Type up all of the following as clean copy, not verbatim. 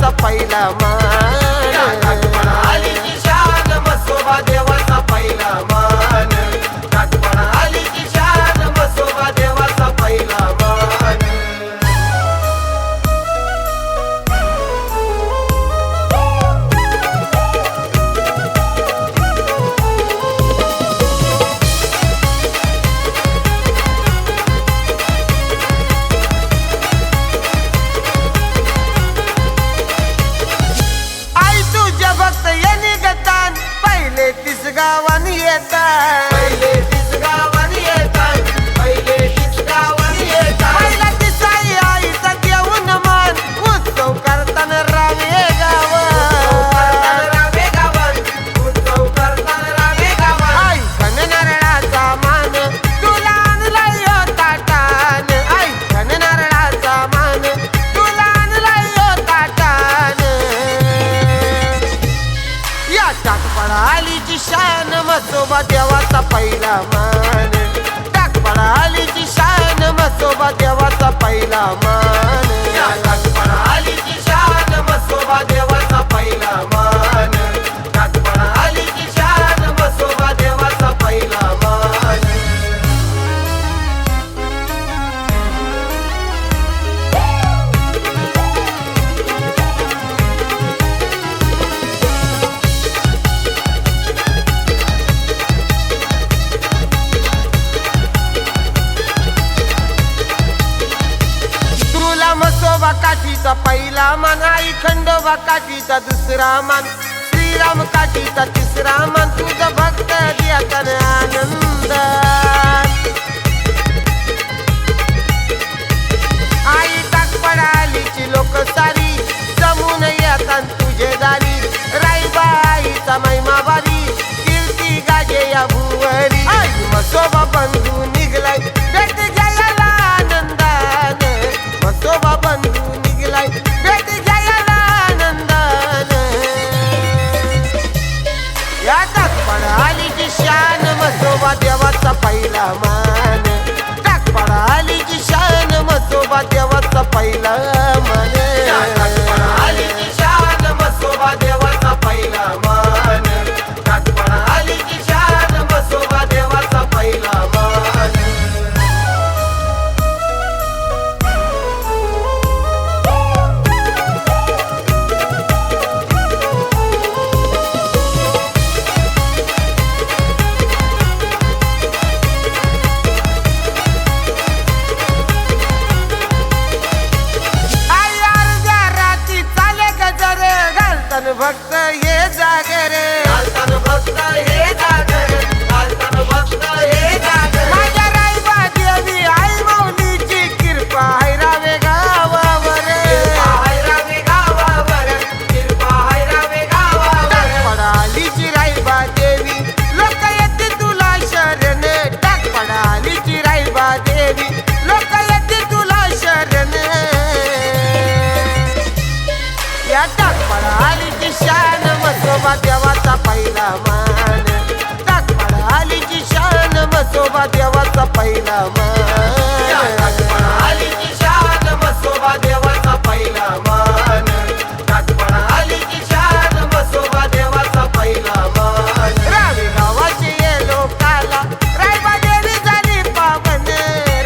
देवाचा पहिला मान, आलीची शान म्हसोबा देवाचा पहिला मान, आलीची शान म्हसोबा देवाचा पहिला मान. गावानी येतात, पहिले तीच गावानी येतात, पहिले तीच गावानी येतात. पहिला दिसाई आईचा देऊन मान, उत्सव करताना रावे गाव, रावे गावात, उत्सव करताना रावे गावात. आई खण नारळाचा मान तुला आणलाय हो ताटान, आई खण नारळाचा मान तुला आणलाय हो ताटान. या टाकपळा आलीची शान म्हसोबा देवाचा पहिला मान, टाकपळा आलीची शान म्हसोबा देवाचा पहिला मान, आलीची शान म्हसोबा देवाचा पहिला मान, आलीची शान म्हसोबा देवाचा पहिला मान. म्हसोबा काठीचा पहिला मान, आई खंडोबा काठीचा दुसरा मान, श्रीराम काठीचा तिसरा मान, तुझं भक्त देतान आनंद. आई टाकपळा आलीची लोक सारी जमून येतात तुझे दारी, राईबाईचा महिमा बारी कीर्ती गाजे या भुवरी. आई म्हसोबा बंधू निघलाय भेट घ्यायला आनंदान, म्हसोबा बंधू निघलाय भेट घ्यायला आनंदान. या टाकपळा आलीची शान म्हसोबा देवाचा पहिला मान, टाकपळा आलीची शान म्हसोबा देवाचा पहिला मान, आलीची शान म्हसोबा देवाचा पहिला मान, आलीची शान म्हसोबा देवाचा पहिला मान. भक्त हे जागरे, घालतान भक्त हे जागर, घालतान भक्त हे जागर. माझ्या राईबा देवी आई माऊलीची कृपा आहे रावे गावावर, हाय रावे गावावर, कृपा हाय रावे गावावर. टाकपळा आलीची राईबा देवी लोक येते तुला शरण, टाकपळा आलीची राईबा देवी लोक येते तुला शरण. या टाकपळा आलीची शान म्हसोबा देवाचा पहिला मान, टाकपळा आलीची शान म्हसोबा देवाचा पहिला मान, आलीची शान म्हसोबा देवाचा पहिला मान, आलीची शान म्हसोबा देवाचा पहिला मान. रावे गावाचे ये लोकाला रायबा देवी झाली पावन,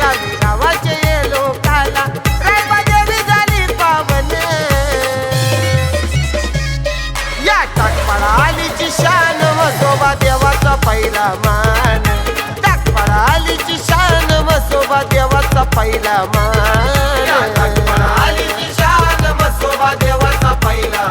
रावे गावाचे ये लोकाला रायबा देवी झाली पावन. या टाकपळा आलीची शान म्हसोबा देवाचा पहिला मान, टाकपळा आलीची शान म्हसोबा देवाचा पहिला मान, आलीची शान म्हसोबा देवाचा पहिला